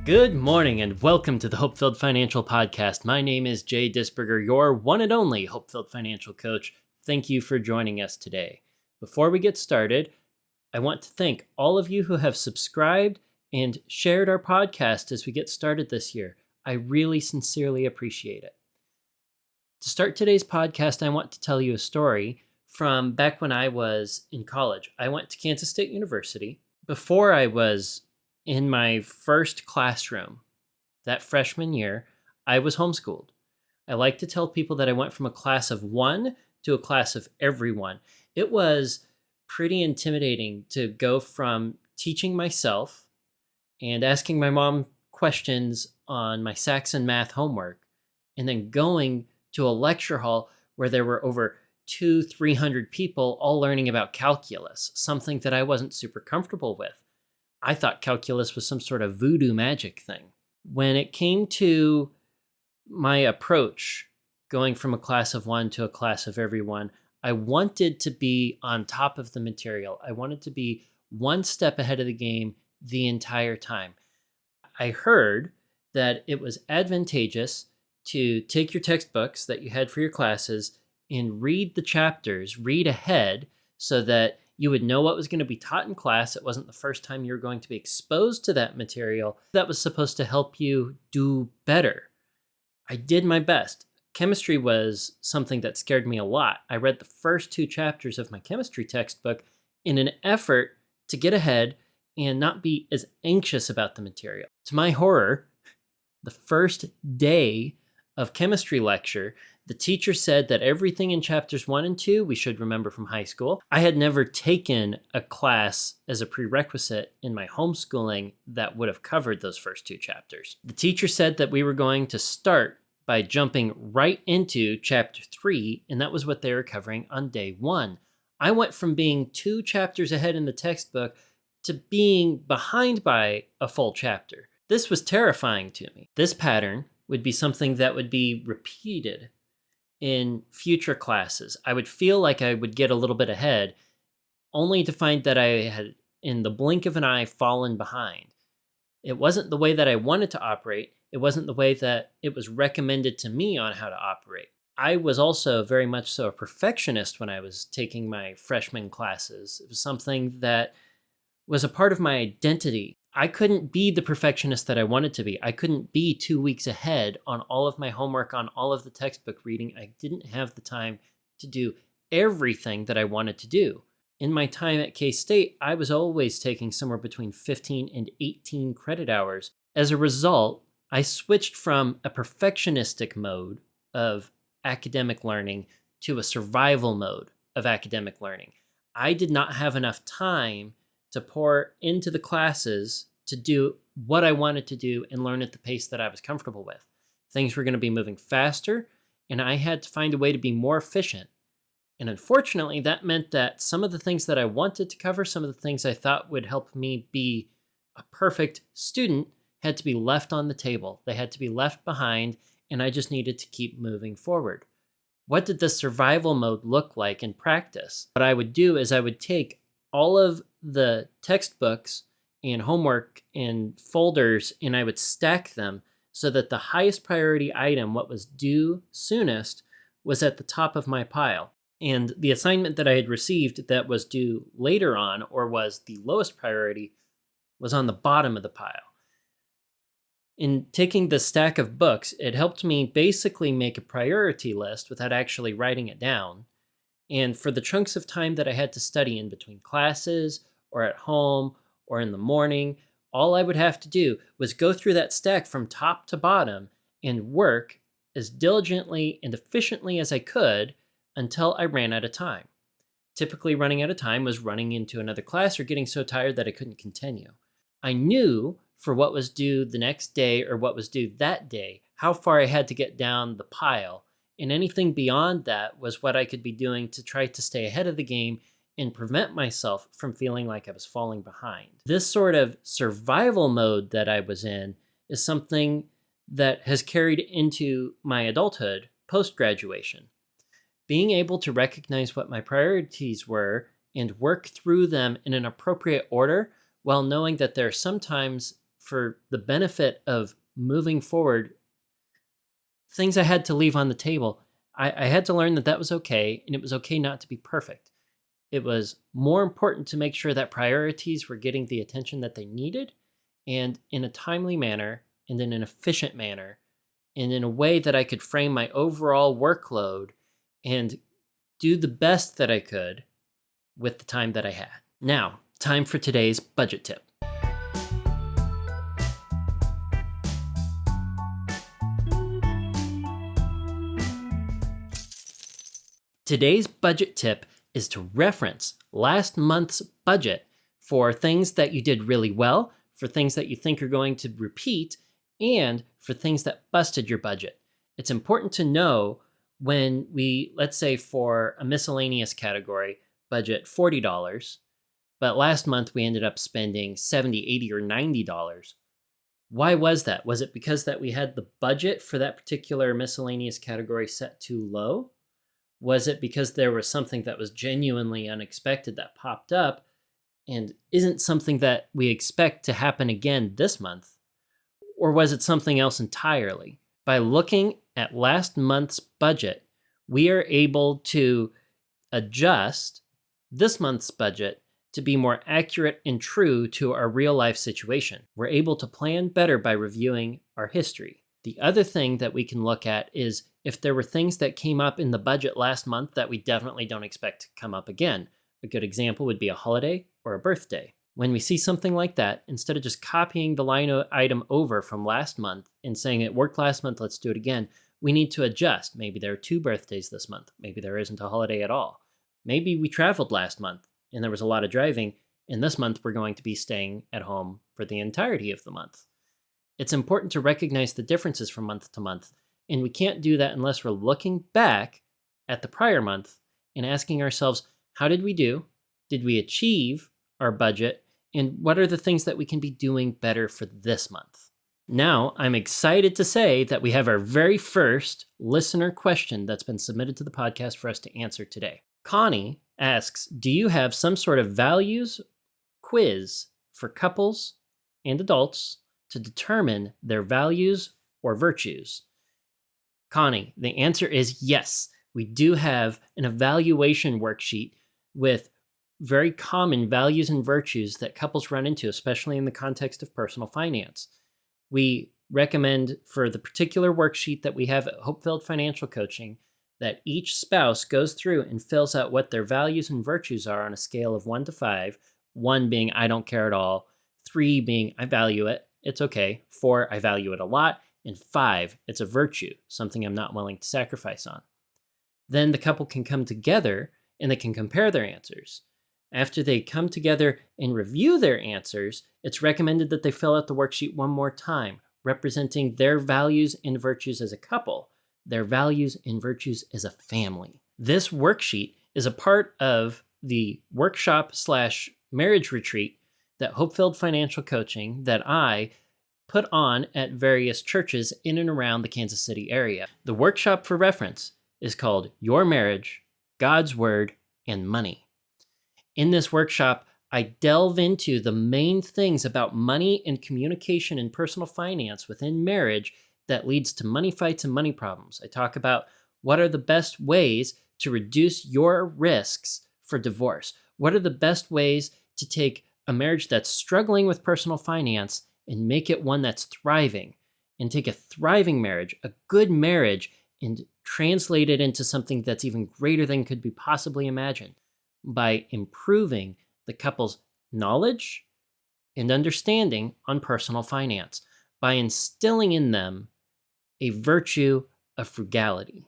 Good morning and welcome to the HopeFilled Financial Podcast. My name is Jay Disberger, your one and only HopeFilled Financial Coach. Thank you for joining us today. Before we get started, I want to thank all of you who have subscribed and shared our podcast as we get started this year. I really sincerely appreciate it. To start today's podcast, I want to tell you a story from back when I was in college. I went to Kansas State University. Before I was in my first classroom, that freshman year, I was homeschooled. I like to tell people that I went from a class of one to a class of everyone. It was pretty intimidating to go from teaching myself and asking my mom questions on my Saxon math homework, and then going to a lecture hall where there were over 300 people all learning about calculus, something that I wasn't super comfortable with. I thought calculus was some sort of voodoo magic thing. When it came to my approach, going from a class of one to a class of everyone, I wanted to be on top of the material. I wanted to be one step ahead of the game the entire time. I heard that it was advantageous to take your textbooks that you had for your classes and read the chapters, read ahead, so that you would know what was going to be taught in class. It wasn't the first time you were going to be exposed to that material. That was supposed to help you do better. I did my best. Chemistry was something that scared me a lot. I read the first 2 chapters of my chemistry textbook in an effort to get ahead and not be as anxious about the material. To my horror, the first day of chemistry lecture, the teacher said that everything in chapters 1 and 2 we should remember from high school. I had never taken a class as a prerequisite in my homeschooling that would have covered those first 2 chapters. The teacher said that we were going to start by jumping right into chapter 3, and that was what they were covering on day 1. I went from being 2 chapters ahead in the textbook to being behind by a full chapter. This was terrifying to me. This pattern would be something that would be repeated in future classes. I would feel like I would get a little bit ahead, only to find that I had, in the blink of an eye, fallen behind. It wasn't the way that I wanted to operate. It wasn't the way that it was recommended to me on how to operate. I was also very much so a perfectionist when I was taking my freshman classes. It was something that was a part of my identity. I couldn't be the perfectionist that I wanted to be. I couldn't be 2 weeks ahead on all of my homework, on all of the textbook reading. I didn't have the time to do everything that I wanted to do. In my time at K-State, I was always taking somewhere between 15 and 18 credit hours. As a result, I switched from a perfectionistic mode of academic learning to a survival mode of academic learning. I did not have enough time to pour into the classes to do what I wanted to do and learn at the pace that I was comfortable with. Things were going to be moving faster, and I had to find a way to be more efficient. And unfortunately, that meant that some of the things that I wanted to cover, some of the things I thought would help me be a perfect student, had to be left on the table. They had to be left behind, and I just needed to keep moving forward. What did the survival mode look like in practice? What I would do is I would take all of the textbooks and homework and folders, and I would stack them so that the highest priority item, what was due soonest, was at the top of my pile. And the assignment that I had received that was due later on, or was the lowest priority, was on the bottom of the pile. In taking the stack of books, it helped me basically make a priority list without actually writing it down. And for the chunks of time that I had to study in between classes or at home or in the morning, all I would have to do was go through that stack from top to bottom and work as diligently and efficiently as I could until I ran out of time. Typically, running out of time was running into another class or getting so tired that I couldn't continue. I knew for what was due the next day or what was due that day, how far I had to get down the pile. And anything beyond that was what I could be doing to try to stay ahead of the game and prevent myself from feeling like I was falling behind. This sort of survival mode that I was in is something that has carried into my adulthood post-graduation. Being able to recognize what my priorities were and work through them in an appropriate order while knowing that there are sometimes for the benefit of moving forward, things I had to leave on the table, I had to learn that that was okay, and it was okay not to be perfect. It was more important to make sure that priorities were getting the attention that they needed, and in a timely manner, and in an efficient manner, and in a way that I could frame my overall workload and do the best that I could with the time that I had. Now, time for today's budget tip. Today's budget tip is to reference last month's budget for things that you did really well, for things that you think are going to repeat, and for things that busted your budget. It's important to know when we, let's say for a miscellaneous category, budget $40, but last month we ended up spending $70, $80, or $90. Why was that? Was it because that we had the budget for that particular miscellaneous category set too low? Was it because there was something that was genuinely unexpected that popped up and isn't something that we expect to happen again this month? Or was it something else entirely? By looking at last month's budget, we are able to adjust this month's budget to be more accurate and true to our real life situation. We're able to plan better by reviewing our history. The other thing that we can look at is if there were things that came up in the budget last month that we definitely don't expect to come up again. A good example would be a holiday or a birthday. When we see something like that, instead of just copying the line item over from last month and saying it worked last month, let's do it again, we need to adjust. Maybe there are 2 birthdays this month. Maybe there isn't a holiday at all. Maybe we traveled last month and there was a lot of driving, and this month we're going to be staying at home for the entirety of the month. It's important to recognize the differences from month to month, and we can't do that unless we're looking back at the prior month and asking ourselves, how did we do? Did we achieve our budget? And what are the things that we can be doing better for this month? Now, I'm excited to say that we have our very first listener question that's been submitted to the podcast for us to answer today. Connie asks, do you have some sort of values quiz for couples and adults to determine their values or virtues? Connie, the answer is yes. We do have an evaluation worksheet with very common values and virtues that couples run into, especially in the context of personal finance. We recommend for the particular worksheet that we have at HopeFilled Financial Coaching that each spouse goes through and fills out what their values and virtues are on a scale of 1 to 5, 1 being I don't care at all, 3 being I value it, it's okay, 4 I value it a lot, and 5 it's a virtue, something I'm not willing to sacrifice on. Then the couple can come together and they can compare their answers. After they come together and review their answers, it's recommended that they fill out the worksheet one more time, representing their values and virtues as a couple, their values and virtues as a family. This worksheet is a part of the workshop/marriage retreat that HopeFilled Financial Coaching that I put on at various churches in and around the Kansas City area. The workshop for reference is called Your Marriage, God's Word, and Money. In this workshop, I delve into the main things about money and communication and personal finance within marriage that leads to money fights and money problems. I talk about what are the best ways to reduce your risks for divorce. What are the best ways to take a marriage that's struggling with personal finance and make it one that's thriving, and take a thriving marriage, a good marriage, and translate it into something that's even greater than could be possibly imagined by improving the couple's knowledge and understanding on personal finance, by instilling in them a virtue of frugality.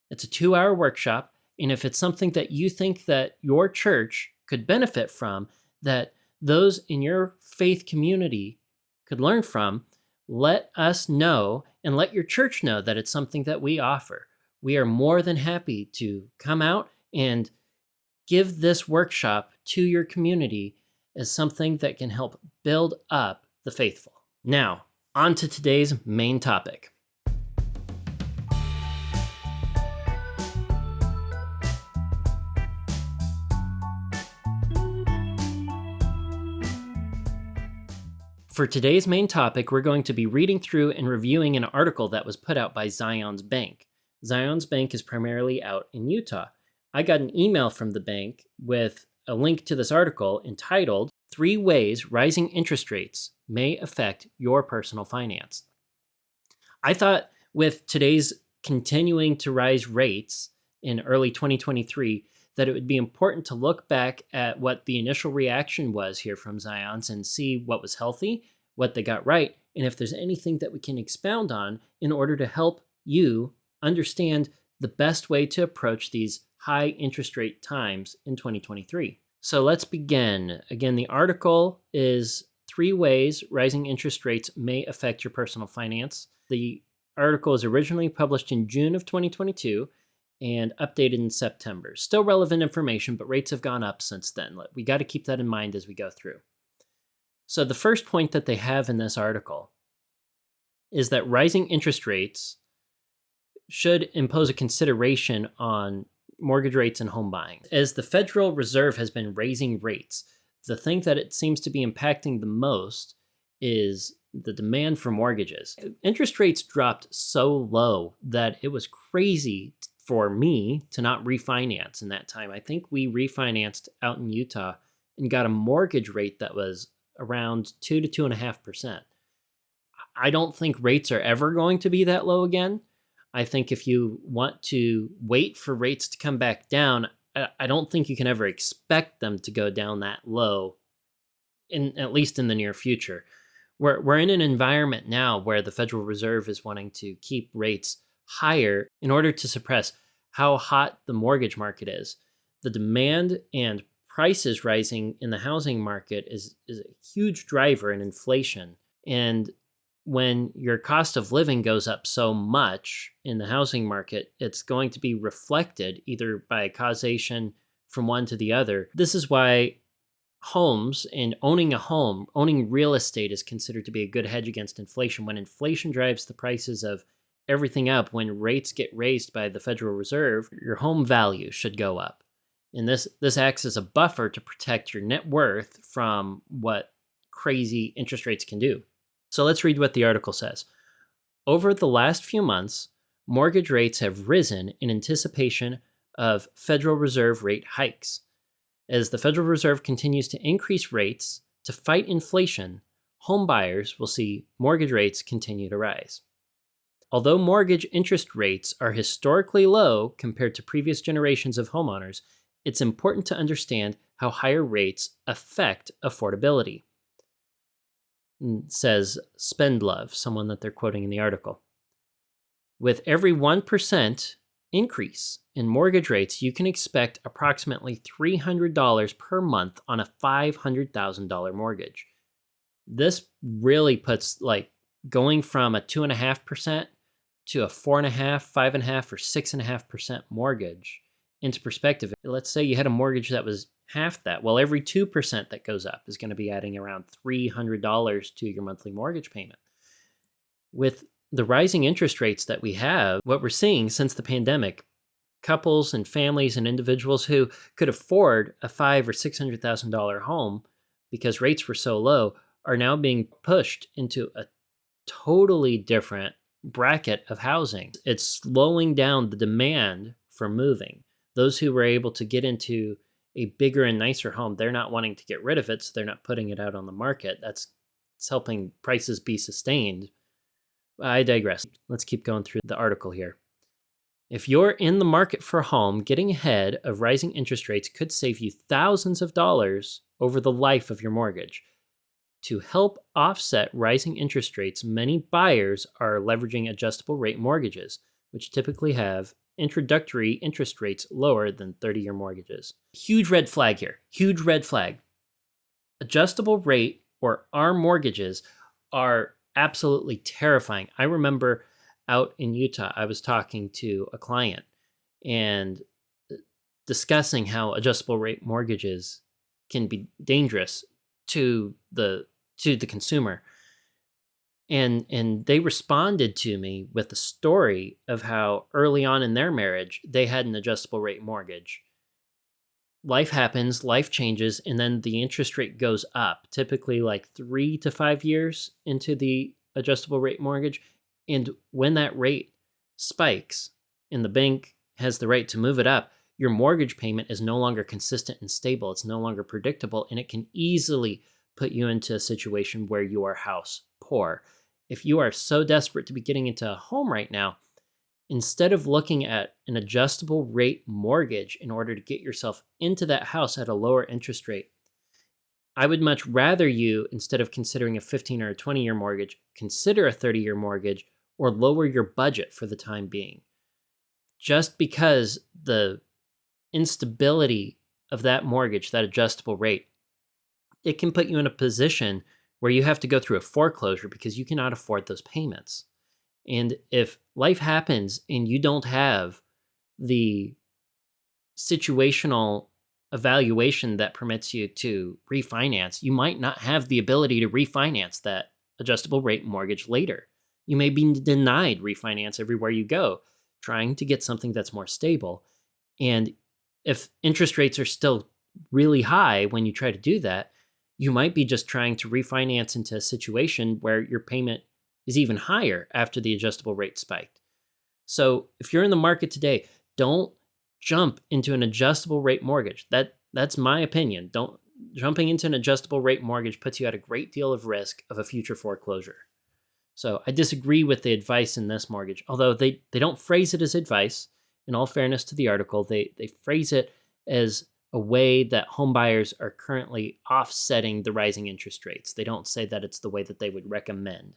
It's a 2-hour workshop, and if it's something that you think that your church could benefit from, that those in your faith community could learn from, let us know and let your church know that it's something that we offer. We are more than happy to come out and give this workshop to your community as something that can help build up the faithful. Now, on to today's main topic. For today's main topic, we're going to be reading through and reviewing an article that was put out by Zion's Bank. Zion's Bank is primarily out in Utah. I got an email from the bank with a link to this article entitled 3 Ways Rising Interest Rates May Affect Your Personal Finance. I thought with today's continuing to rise rates in early 2023, that it would be important to look back at what the initial reaction was here from Zion's and see what was healthy, what they got right, and if there's anything that we can expound on in order to help you understand the best way to approach these high interest rate times in 2023. So let's begin. Again, the article is 3 Ways Rising Interest Rates May Affect Your Personal Finance. The article is originally published in June of 2022 and updated in September. Still relevant information, but rates have gone up since then. We got to keep that in mind as we go through. So the first point that they have in this article is that rising interest rates should impose a consideration on mortgage rates and home buying. As the Federal Reserve has been raising rates, the thing that it seems to be impacting the most is the demand for mortgages. Interest rates dropped so low that it was crazy for me to not refinance in that time. I think we refinanced out in Utah and got a mortgage rate that was around 2 to 2.5%. I don't think rates are ever going to be that low again. I think if you want to wait for rates to come back down, I don't think you can ever expect them to go down that low, at least in the near future. We're in an environment now where the Federal Reserve is wanting to keep rates higher in order to suppress how hot the mortgage market is. The demand and prices rising in the housing market is a huge driver in inflation. And when your cost of living goes up so much in the housing market, it's going to be reflected either by causation from one to the other. This is why homes and owning a home, owning real estate is considered to be a good hedge against inflation. When inflation drives the prices of everything up, when rates get raised by the Federal Reserve, your home value should go up. And this acts as a buffer to protect your net worth from what crazy interest rates can do. So let's read what the article says. Over the last few months, mortgage rates have risen in anticipation of Federal Reserve rate hikes. As the Federal Reserve continues to increase rates to fight inflation, home buyers will see mortgage rates continue to rise. Although mortgage interest rates are historically low compared to previous generations of homeowners, it's important to understand how higher rates affect affordability, says Spendlove, someone that they're quoting in the article. With every 1% increase in mortgage rates, you can expect approximately $300 per month on a $500,000 mortgage. This really puts going from a 2.5% to a 4.5%, 5.5%, or 6.5% mortgage into perspective. Let's say you had a mortgage that was half that. Well, every 2% that goes up is going to be adding around $300 to your monthly mortgage payment. With the rising interest rates that we have, what we're seeing since the pandemic, couples and families and individuals who could afford a $500,000 or $600,000 home because rates were so low are now being pushed into a totally different bracket of housing. It's slowing down the demand for moving. Those who were able to get into a bigger and nicer home, they're not wanting to get rid of it, so they're not putting it out on the market. It's helping prices be sustained. I digress. Let's keep going through the article here. If you're in the market for a home, getting ahead of rising interest rates could save you thousands of dollars over the life of your mortgage. To help offset rising interest rates, many buyers are leveraging adjustable rate mortgages, which typically have introductory interest rates lower than 30-year mortgages. Huge red flag here. Huge red flag. Adjustable rate or ARM mortgages are absolutely terrifying. I remember out in Utah, I was talking to a client and discussing how adjustable rate mortgages can be dangerous to the consumer. And they responded to me with a story of how early on in their marriage, they had an adjustable rate mortgage. life happens, life changes, and then the interest rate goes up, typically like 3 to 5 years into the adjustable rate mortgage. And when that rate spikes and the bank has the right to move it up, your mortgage payment is no longer consistent and stable. It's no longer predictable, and it can easily put you into a situation where you are house poor. If you are so desperate to be getting into a home right now, instead of looking at an adjustable rate mortgage in order to get yourself into that house at a lower interest rate, I would much rather you, instead of considering a 15 or a 20-year mortgage, consider a 30-year mortgage or lower your budget for the time being. Just because the instability of that mortgage, that adjustable rate, it can put you in a position where you have to go through a foreclosure because you cannot afford those payments. And if life happens and you don't have the situational evaluation that permits you to refinance, you might not have the ability to refinance that adjustable rate mortgage later. You may be denied refinance everywhere you go, trying to get something that's more stable. And if interest rates are still really high when you try to do that, you might be just trying to refinance into a situation where your payment is even higher after the adjustable rate spiked. So if you're in the market today, don't jump into an adjustable rate mortgage. That's my opinion. Jumping into an adjustable rate mortgage puts you at a great deal of risk of a future foreclosure. So I disagree with the advice in this mortgage, although they don't phrase it as advice. In all fairness to the article, they phrase it as a way that home buyers are currently offsetting the rising interest rates. They don't say that it's the way that they would recommend.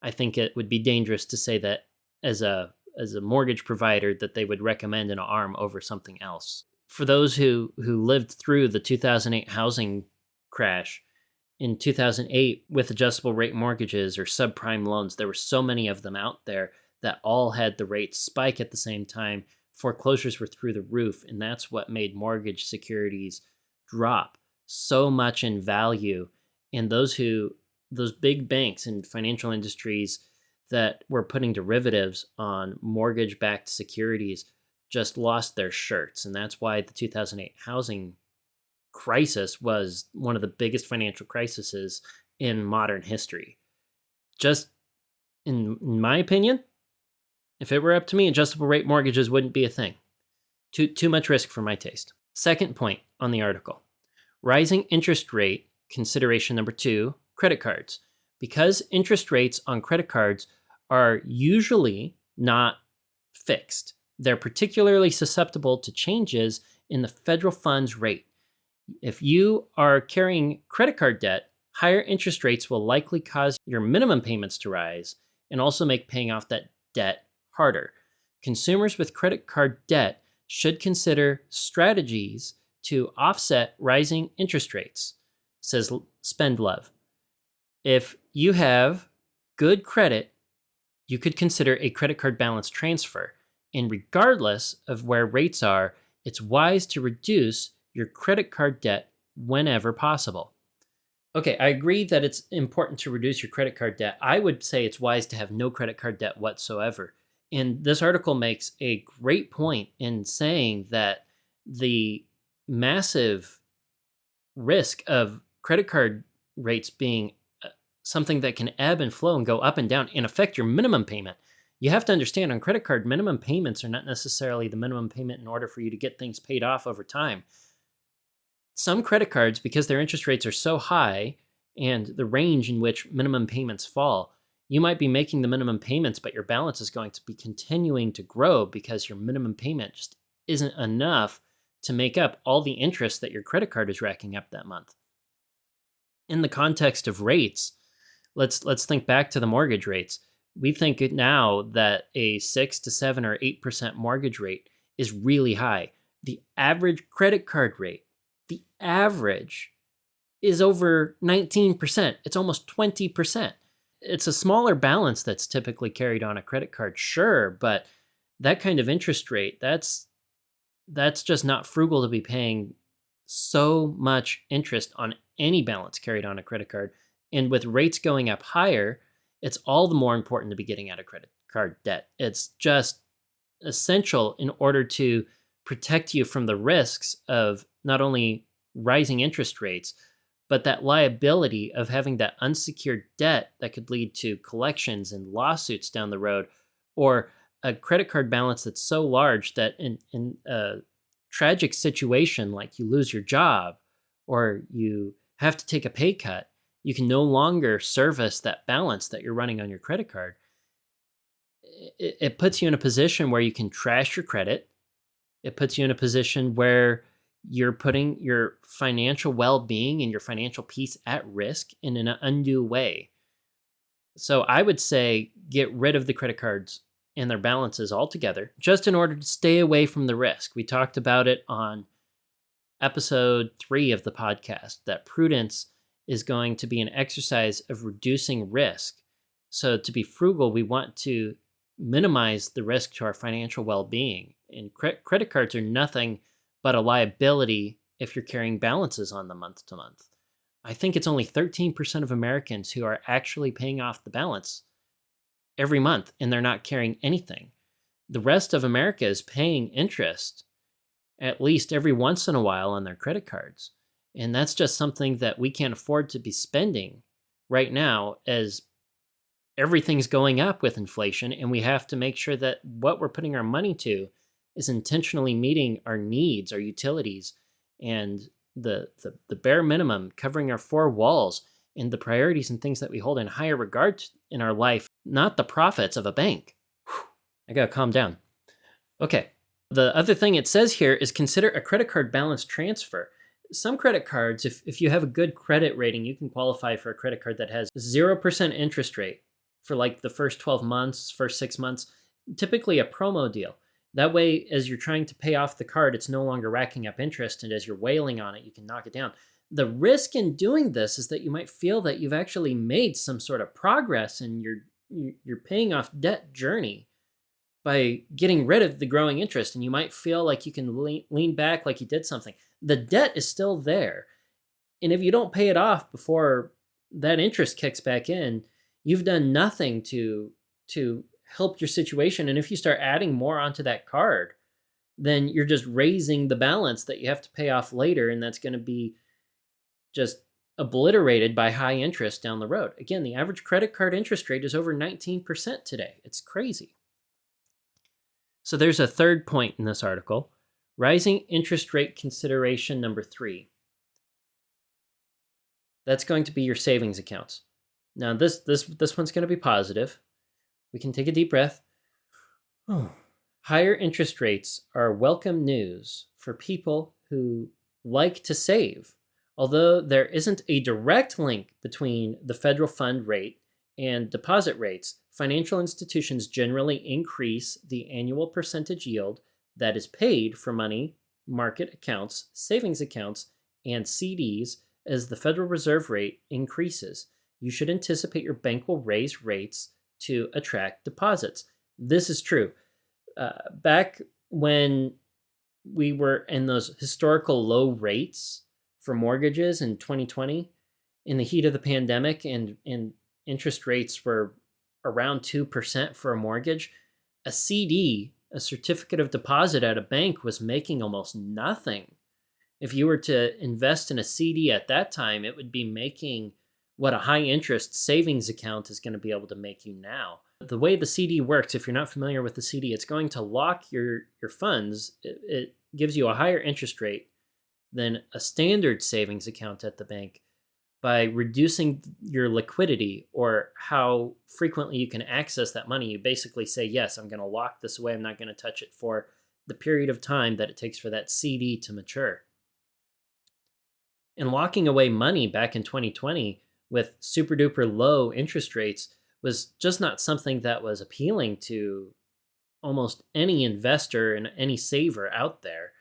I think it would be dangerous to say that as a mortgage provider that they would recommend an ARM over something else. For those who lived through the 2008 housing crash, in 2008 with adjustable rate mortgages or subprime loans, there were so many of them out there that all had the rates spike at the same time. Foreclosures were through the roof, and that's what made mortgage securities drop so much in value. And those big banks and financial industries that were putting derivatives on mortgage-backed securities just lost their shirts. And that's why the 2008 housing crisis was one of the biggest financial crises in modern history. Just in my opinion, if it were up to me, adjustable rate mortgages wouldn't be a thing. Too much risk for my taste. Second point on the article, rising interest rate, consideration number 2, credit cards. Because interest rates on credit cards are usually not fixed, they're particularly susceptible to changes in the federal funds rate. If you are carrying credit card debt, higher interest rates will likely cause your minimum payments to rise and also make paying off that debt harder. Consumers with credit card debt should consider strategies to offset rising interest rates, says SpendLove. If you have good credit, you could consider a credit card balance transfer. And regardless of where rates are, it's wise to reduce your credit card debt whenever possible. Okay, I agree that it's important to reduce your credit card debt. I would say it's wise to have no credit card debt whatsoever. And this article makes a great point in saying that the massive risk of credit card rates being something that can ebb and flow and go up and down and affect your minimum payment. You have to understand, on credit card, minimum payments are not necessarily the minimum payment in order for you to get things paid off over time. Some credit cards, because their interest rates are so high and the range in which minimum payments fall, you might be making the minimum payments, but your balance is going to be continuing to grow because your minimum payment just isn't enough to make up all the interest that your credit card is racking up that month. In the context of rates, let's think back to the mortgage rates. We think now that a 6 to 7 or 8% mortgage rate is really high. The average credit card rate, the average, is over 19%. It's almost 20%. It's a smaller balance that's typically carried on a credit card, sure, but that kind of interest rate, that's just not frugal to be paying so much interest on any balance carried on a credit card. And with rates going up higher, it's all the more important to be getting out of credit card debt. It's just essential in order to protect you from the risks of not only rising interest rates, but that liability of having that unsecured debt that could lead to collections and lawsuits down the road, or a credit card balance that's so large that in a tragic situation like you lose your job or you have to take a pay cut, you can no longer service that balance that you're running on your credit card. It puts you in a position where you can trash your credit. It puts you in a position where you're putting your financial well-being and your financial peace at risk in an undue way. So I would say get rid of the credit cards and their balances altogether, just in order to stay away from the risk. We talked about it on episode 3 of the podcast, that prudence is going to be an exercise of reducing risk. So to be frugal, we want to minimize the risk to our financial well-being. And credit cards are nothing but a liability if you're carrying balances on them month to month. I think it's only 13% of Americans who are actually paying off the balance every month, and they're not carrying anything. The rest of America is paying interest at least every once in a while on their credit cards. And that's just something that we can't afford to be spending right now, as everything's going up with inflation, and we have to make sure that what we're putting our money to is intentionally meeting our needs, our utilities, and the bare minimum, covering our 4 walls, and the priorities and things that we hold in higher regard in our life, not the profits of a bank. Whew, I gotta calm down. Okay. The other thing it says here is consider a credit card balance transfer. Some credit cards, if you have a good credit rating, you can qualify for a credit card that has 0% interest rate for like the first 12 months, first 6 months, typically a promo deal. That way, as you're trying to pay off the card, it's no longer racking up interest, and as you're wailing on it, you can knock it down. The risk in doing this is that you might feel that you've actually made some sort of progress in your paying off debt journey by getting rid of the growing interest, and you might feel like you can lean back like you did something. The debt is still there, and if you don't pay it off before that interest kicks back in, you've done nothing to help your situation. And if you start adding more onto that card, then you're just raising the balance that you have to pay off later, and that's going to be just obliterated by high interest down the road. Again, the average credit card interest rate is over 19% today. It's crazy. So there's a third point in this article, rising interest rate consideration number 3. That's going to be your savings accounts. Now this one's going to be positive. We can take a deep breath. Higher interest rates are welcome news for people who like to save. Although there isn't a direct link between the federal fund rate and deposit rates, financial institutions generally increase the annual percentage yield that is paid for money market accounts, savings accounts, and CDs as the Federal Reserve rate increases. You should anticipate your bank will raise rates to attract deposits. This is true. Back when we were in those historical low rates for mortgages in 2020, in the heat of the pandemic, and interest rates were around 2% for a mortgage, a CD, a certificate of deposit at a bank, was making almost nothing. If you were to invest in a CD at that time, it would be making what a high interest savings account is going to be able to make you now. The way the CD works, if you're not familiar with the CD, it's going to lock your funds. It gives you a higher interest rate than a standard savings account at the bank by reducing your liquidity, or how frequently you can access that money. You basically say, yes, I'm going to lock this away. I'm not going to touch it for the period of time that it takes for that CD to mature. And locking away money back in 2020 with super duper low interest rates was just not something that was appealing to almost any investor and any saver out there.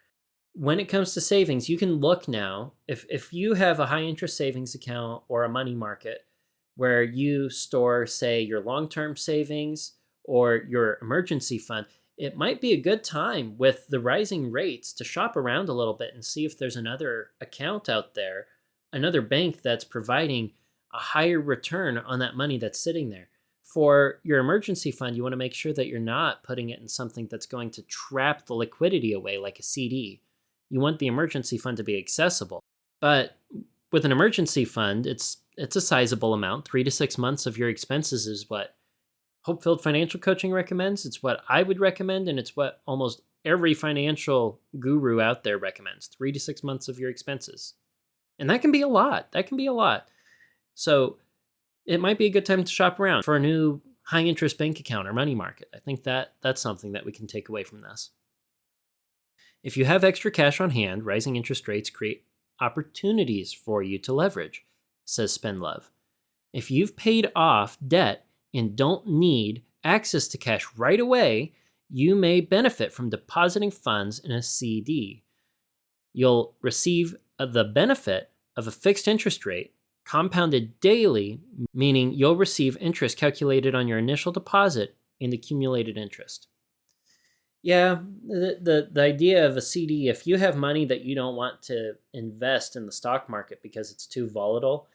When it comes to savings, you can look now, if you have a high interest savings account or a money market where you store, say, your long-term savings or your emergency fund, it might be a good time with the rising rates to shop around a little bit and see if there's another account out there, another bank that's providing a higher return on that money that's sitting there. For your emergency fund, you want to make sure that you're not putting it in something that's going to trap the liquidity away, like a CD. You want the emergency fund to be accessible. But with an emergency fund, it's a sizable amount. 3 to 6 months of your expenses is what HopeFilled Financial Coaching recommends. It's what I would recommend, and it's what almost every financial guru out there recommends. 3 to 6 months of your expenses. And that can be a lot. So it might be a good time to shop around for a new high interest bank account or money market. I think that's something that we can take away from this. If you have extra cash on hand, rising interest rates create opportunities for you to leverage, says Spendlove. If you've paid off debt and don't need access to cash right away, you may benefit from depositing funds in a CD. You'll receive the benefit of a fixed interest rate compounded daily, meaning you'll receive interest calculated on your initial deposit and accumulated interest. Yeah, the idea of a CD, if you have money that you don't want to invest in the stock market because it's too volatile,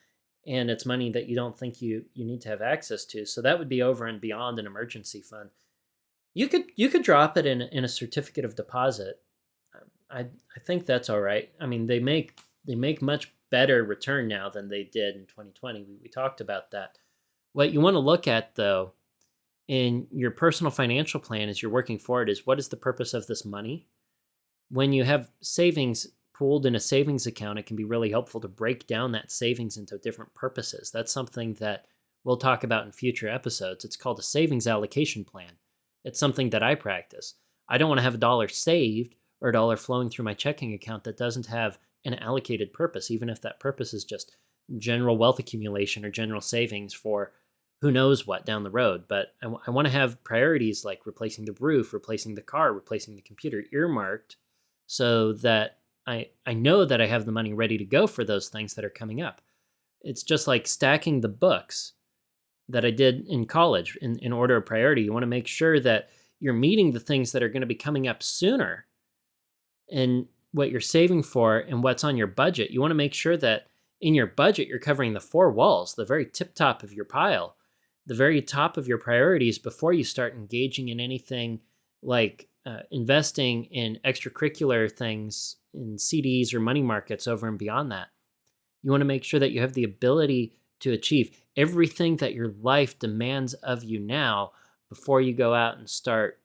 and it's money that you don't think you need to have access to, so that would be over and beyond an emergency fund. You could drop it in a certificate of deposit. I think that's all right. I mean, they make much better return now than they did in 2020. We talked about that. What you want to look at, though, in your personal financial plan as you're working for it is, what is the purpose of this money? When you have savings pooled in a savings account, it can be really helpful to break down that savings into different purposes. That's something that we'll talk about in future episodes. It's called a savings allocation plan. It's something that I practice. I don't want to have a dollar saved or a dollar flowing through my checking account that doesn't have an allocated purpose, even if that purpose is just general wealth accumulation or general savings for who knows what down the road. But I want to have priorities like replacing the roof, replacing the car, replacing the computer earmarked so that I know that I have the money ready to go for those things that are coming up. It's just like stacking the books that I did in college in order of priority. You want to make sure that you're meeting the things that are going to be coming up sooner and what you're saving for and what's on your budget. You want to make sure that in your budget, you're covering the four walls, the very tip top of your pile, the very top of your priorities before you start engaging in anything like investing in extracurricular things in CDs or money markets over and beyond that. You want to make sure that you have the ability to achieve everything that your life demands of you now before you go out and start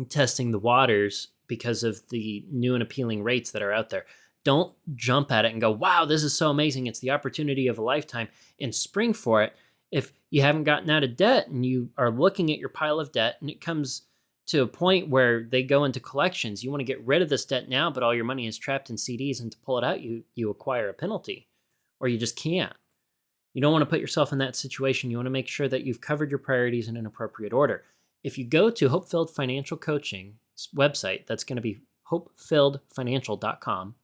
testing the waters because of the new and appealing rates that are out there. Don't jump at it and go, wow, this is so amazing. It's the opportunity of a lifetime, and spring for it. If you haven't gotten out of debt and you are looking at your pile of debt and it comes to a point where they go into collections, you want to get rid of this debt now, but all your money is trapped in CDs, and to pull it out, you acquire a penalty, or you just can't. You don't want to put yourself in that situation. You want to make sure that you've covered your priorities in an appropriate order. If you go to HopeFilled Financial Coaching's website, that's going to be hopefilledfinancial.com.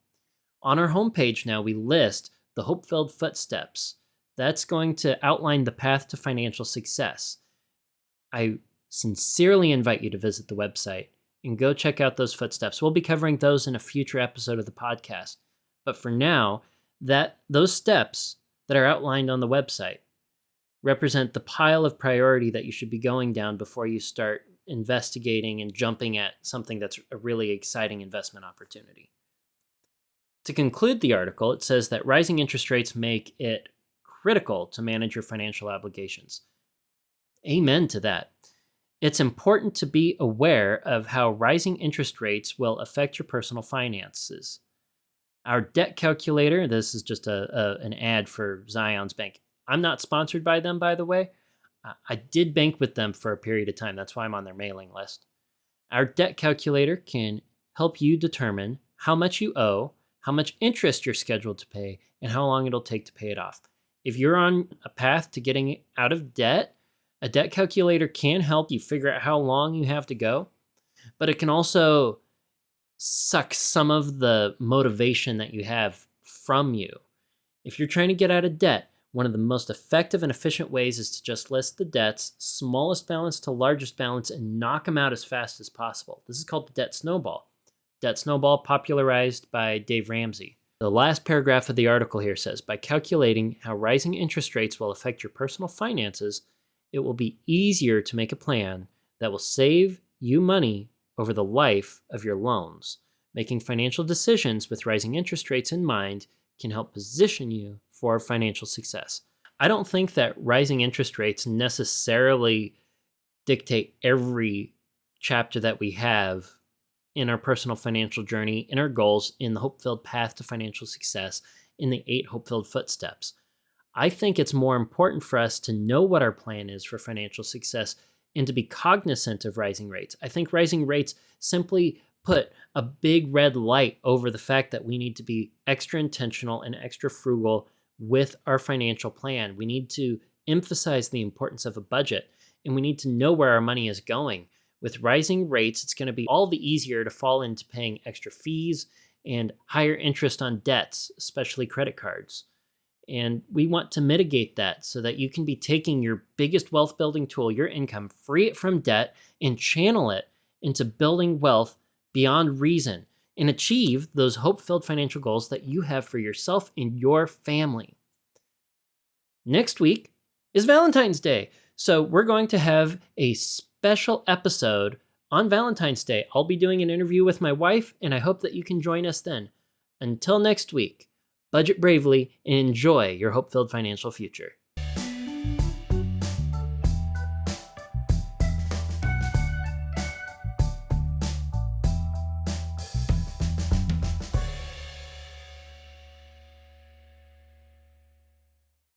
On our homepage now, we list the HopeFilled Footsteps. That's going to outline the path to financial success. I sincerely invite you to visit the website and go check out those footsteps. We'll be covering those in a future episode of the podcast. But for now, those steps that are outlined on the website represent the pile of priority that you should be going down before you start investigating and jumping at something that's a really exciting investment opportunity. To conclude the article, it says that rising interest rates make it critical to manage your financial obligations. Amen to that. It's important to be aware of how rising interest rates will affect your personal finances. Our debt calculator, this is just an ad for Zion's Bank. I'm not sponsored by them, by the way. I did bank with them for a period of time. That's why I'm on their mailing list. Our debt calculator can help you determine how much you owe, how much interest you're scheduled to pay, and how long it'll take to pay it off. If you're on a path to getting out of debt, a debt calculator can help you figure out how long you have to go, but it can also suck some of the motivation that you have from you. If you're trying to get out of debt, one of the most effective and efficient ways is to just list the debts, smallest balance to largest balance, and knock them out as fast as possible. This is called the debt snowball. Debt snowball, popularized by Dave Ramsey. The last paragraph of the article here says, by calculating how rising interest rates will affect your personal finances, it will be easier to make a plan that will save you money over the life of your loans. Making financial decisions with rising interest rates in mind can help position you for financial success. I don't think that rising interest rates necessarily dictate every chapter that we have in our personal financial journey, in our goals, in the hope-filled path to financial success, in the 8 hope-filled footsteps. I think it's more important for us to know what our plan is for financial success and to be cognizant of rising rates. I think rising rates simply put a big red light over the fact that we need to be extra intentional and extra frugal with our financial plan. We need to emphasize the importance of a budget, and we need to know where our money is going. With rising rates, it's going to be all the easier to fall into paying extra fees and higher interest on debts, especially credit cards. And we want to mitigate that so that you can be taking your biggest wealth building tool, your income, free it from debt, and channel it into building wealth beyond reason and achieve those hope-filled financial goals that you have for yourself and your family. Next week is Valentine's Day. So we're going to have a special episode on Valentine's Day. I'll be doing an interview with my wife, and I hope that you can join us then. Until next week, budget bravely and enjoy your hope-filled financial future.